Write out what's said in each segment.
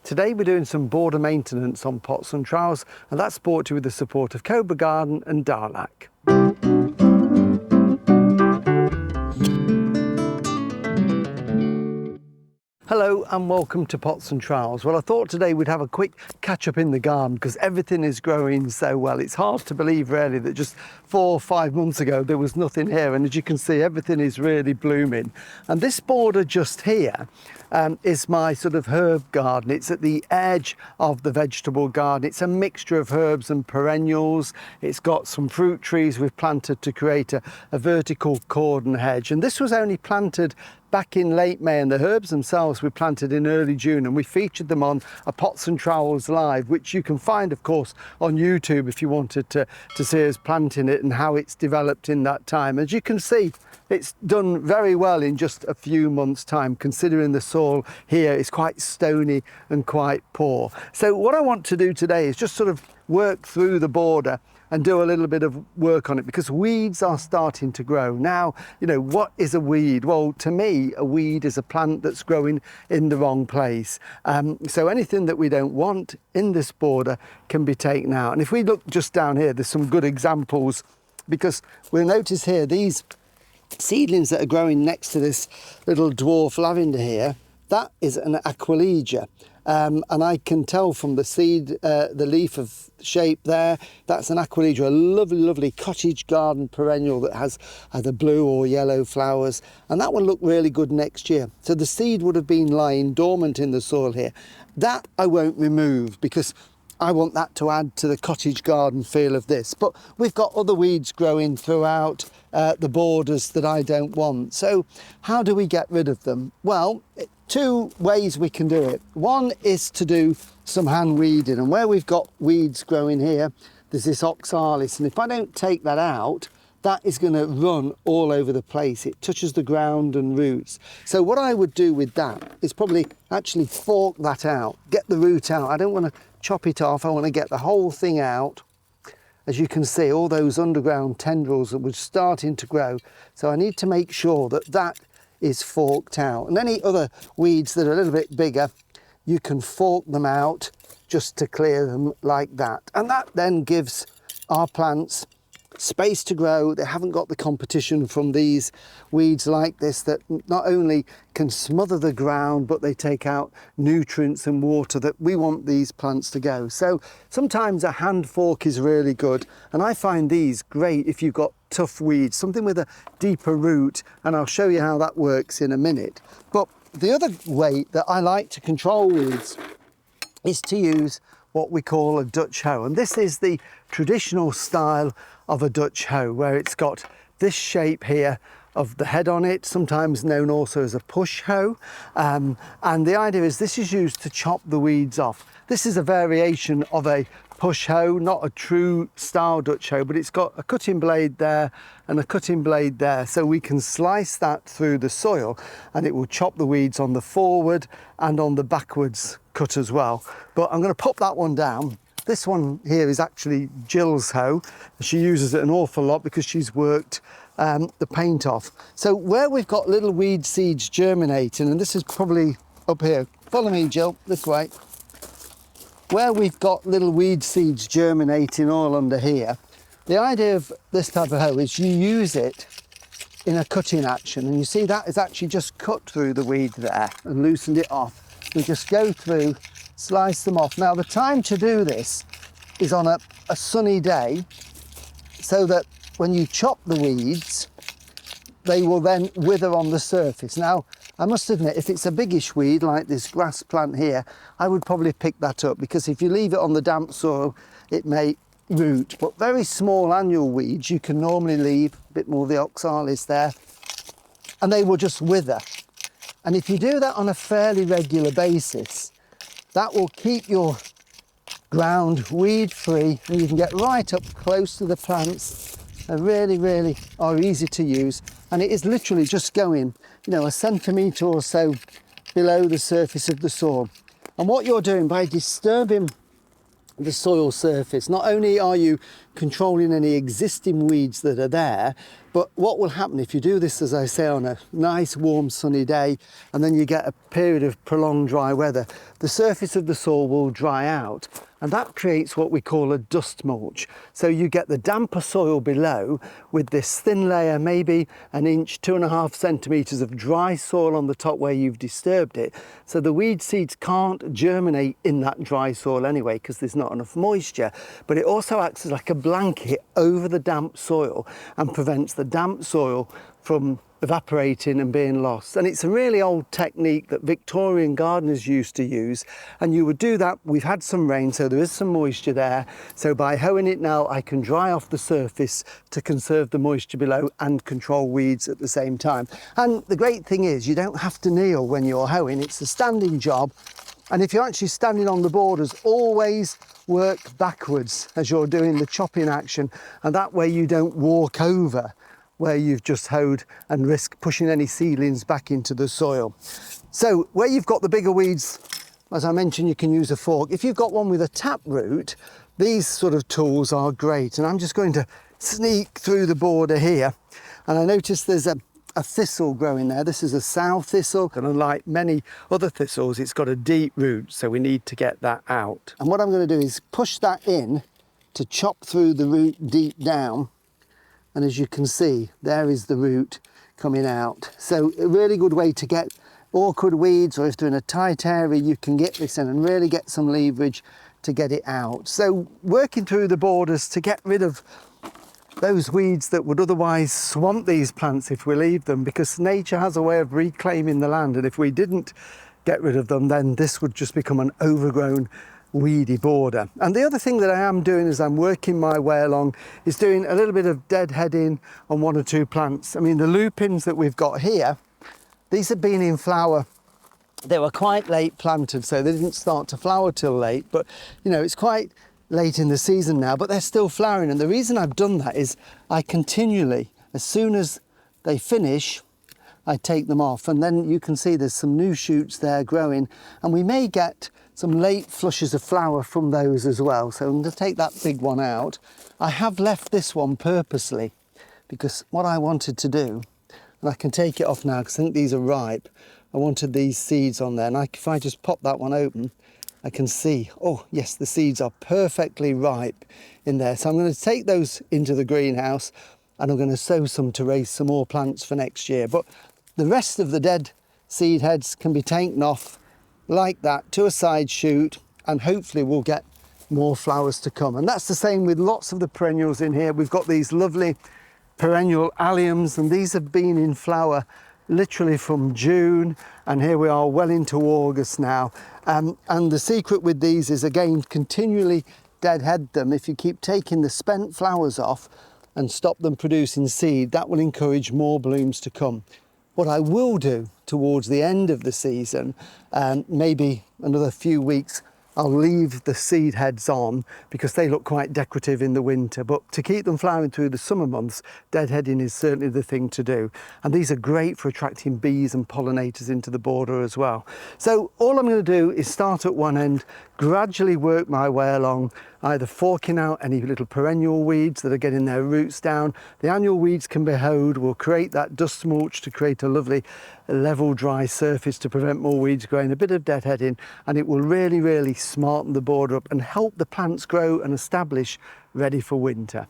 Today we're doing some border maintenance on pots and trowels, and that's brought to you with the support of Cobra Garden and Darlac. Hello and welcome to Pots and Trowels. Well, I thought today we'd have a quick catch up in the garden because everything is growing so well. It's hard to believe really that just 4 or 5 months ago there was nothing here, and as you can see everything is really blooming. And this border just here is my sort of herb garden. It's at the edge of the vegetable garden. It's a mixture of herbs and perennials. It's got some fruit trees we've planted to create a vertical cordon hedge, and this was only planted back in late May, and the herbs themselves we planted in early June, and we featured them on a Pots and Trowels live, which you can find of course on YouTube if you wanted to see us planting it and how it's developed in that time. As you can see, it's done very well in just a few months time, considering the soil here is quite stony and quite poor. So what I want to do today is just sort of work through the border and do a little bit of work on it, because weeds are starting to grow. Now, you know, what is a weed? Well, to me, a weed is a plant that's growing in the wrong place. So anything that we don't want in this border can be taken out. And if we look just down here, there's some good examples, because we'll notice here these seedlings that are growing next to this little dwarf lavender here, that is an aquilegia. And I can tell from the seed, the leaf of shape there, that's an aquilegia, a lovely, lovely cottage garden perennial that has either blue or yellow flowers, and that will look really good next year. So the seed would have been lying dormant in the soil here. That I won't remove because I want that to add to the cottage garden feel of this. But we've got other weeds growing throughout the borders that I don't want. So how do we get rid of them? Well, 2 ways we can do it. One is to do some hand weeding, and where we've got weeds growing here, there's this oxalis, and if I don't take that out, that is going to run all over the place. It touches the ground and roots. So what I would do with that is probably actually fork that out, get the root out. I don't want to chop it off, I want to get the whole thing out. As you can see, all those underground tendrils that were starting to grow. So I need to make sure that that is forked out. And any other weeds that are a little bit bigger, you can fork them out just to clear them like that. And that then gives our plants space to grow. They haven't got the competition from these weeds like this that not only can smother the ground, but they take out nutrients and water that we want these plants to go. So sometimes a hand fork is really good, and I find these great if you've got tough weeds, something with a deeper root, and I'll show you how that works in a minute. But the other way that I like to control weeds is to use what we call a Dutch hoe, and this is the traditional style of a Dutch hoe, where it's got this shape here of the head on it, sometimes known also as a push hoe, and the idea is this is used to chop the weeds off. This is a variation of a push hoe, not a true style Dutch hoe, but it's got a cutting blade there and a cutting blade there, so we can slice that through the soil and it will chop the weeds on the forward and on the backwards cut as well. But I'm going to pop that one down. This one here is actually Jill's hoe. She uses it an awful lot because she's worked the paint off. So where we've got little weed seeds germinating, and this is probably up here, follow me Jill, this way. Where we've got little weed seeds germinating all under here, the idea of this type of hoe is you use it in a cutting action, and you see that is actually just cut through the weed there and loosened it off. We just go through, slice them off. Now the time to do this is on a sunny day, so that when you chop the weeds, they will then wither on the surface. Now, I must admit, if it's a biggish weed like this grass plant here, I would probably pick that up, because if you leave it on the damp soil, it may root. But very small annual weeds, you can normally leave a bit more of the oxalis there, and they will just wither. And if you do that on a fairly regular basis, that will keep your ground weed free, and you can get right up close to the plants. They really, really are easy to use, and it is literally just going, you know, a centimetre or so below the surface of the soil. And what you're doing by disturbing the soil surface. Not only are you controlling any existing weeds that are there, but what will happen if you do this, as I say, on a nice warm sunny day, and then you get a period of prolonged dry weather, the surface of the soil will dry out, and that creates what we call a dust mulch. So you get the damper soil below with this thin layer, maybe an inch, 2.5 centimetres of dry soil on the top where you've disturbed it. So the weed seeds can't germinate in that dry soil anyway because there's not enough moisture, but it also acts as like a blanket over the damp soil and prevents the damp soil from evaporating and being lost. And it's a really old technique that Victorian gardeners used to use, and you would do that. We've had some rain, so there is some moisture there, so by hoeing it now I can dry off the surface to conserve the moisture below and control weeds at the same time. And the great thing is you don't have to kneel when you're hoeing. It's a standing job, and if you're actually standing on the borders, always work backwards as you're doing the chopping action, and that way you don't walk over where you've just hoed and risk pushing any seedlings back into the soil. So where you've got the bigger weeds, as I mentioned, you can use a fork. If you've got one with a tap root, these sort of tools are great. And I'm just going to sneak through the border here, and I notice there's a thistle growing there. This is a sow thistle, and unlike many other thistles, it's got a deep root, so we need to get that out. And what I'm going to do is push that in to chop through the root deep down. And as you can see, there is the root coming out. So a really good way to get awkward weeds, or if they're in a tight area, you can get this in and really get some leverage to get it out. So working through the borders to get rid of those weeds that would otherwise swamp these plants if we leave them, because nature has a way of reclaiming the land, and if we didn't get rid of them, then this would just become an overgrown weedy border. And the other thing that I am doing as I'm working my way along is doing a little bit of deadheading on 1 or 2 plants. I mean, the lupins that we've got here, these have been in flower. They were quite late planted, so they didn't start to flower till late, but you know, it's quite late in the season now, but they're still flowering. And the reason I've done that is I continually, as soon as they finish, I take them off, and then you can see there's some new shoots there growing, and we may get some late flushes of flower from those as well. So I'm going to take that big one out. I have left this one purposely because what I wanted to do, and I can take it off now because I think these are ripe, I wanted these seeds on there, and if I just pop that one open, I can see, oh yes, the seeds are perfectly ripe in there. So I'm going to take those into the greenhouse, and I'm going to sow some to raise some more plants for next year. But the rest of the dead seed heads can be taken off like that to a side shoot, and hopefully we'll get more flowers to come. And that's the same with lots of the perennials in here. We've got these lovely perennial alliums, and these have been in flower literally from June, and here we are well into August now. And the secret with these is, again, continually deadhead them. If you keep taking the spent flowers off and stop them producing seed, that will encourage more blooms to come. What I will do towards the end of the season, maybe another few weeks, I'll leave the seed heads on because they look quite decorative in the winter, but to keep them flowering through the summer months, deadheading is certainly the thing to do. And these are great for attracting bees and pollinators into the border as well. So all I'm going to do is start at one end, gradually work my way along, either forking out any little perennial weeds that are getting their roots down. The annual weeds can be hoed. We'll create that dust mulch to create a lovely level dry surface to prevent more weeds growing, a bit of deadheading, and it will really, really smarten the border up and help the plants grow and establish ready for winter.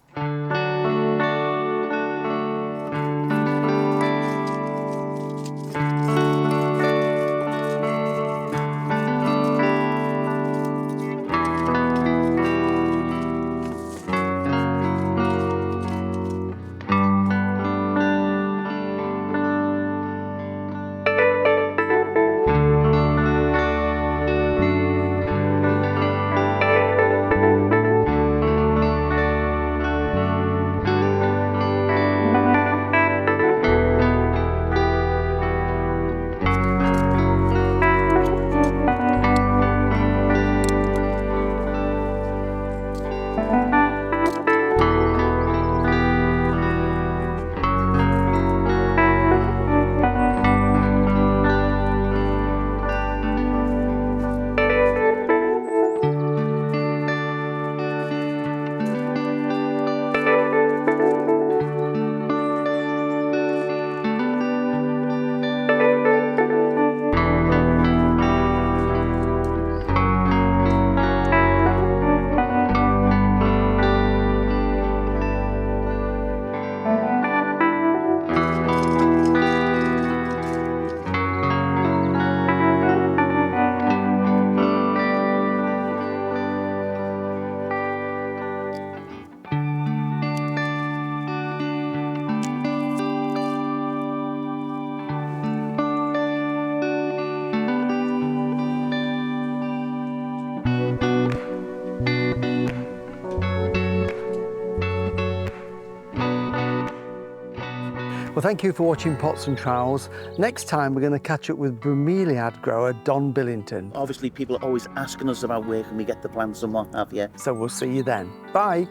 thank you for watching Pots and Trowels. Next time we're going to catch up with bromeliad grower Don Billington. Obviously, people are always asking us about where can we get the plants and what have you. So we'll see you then. Bye.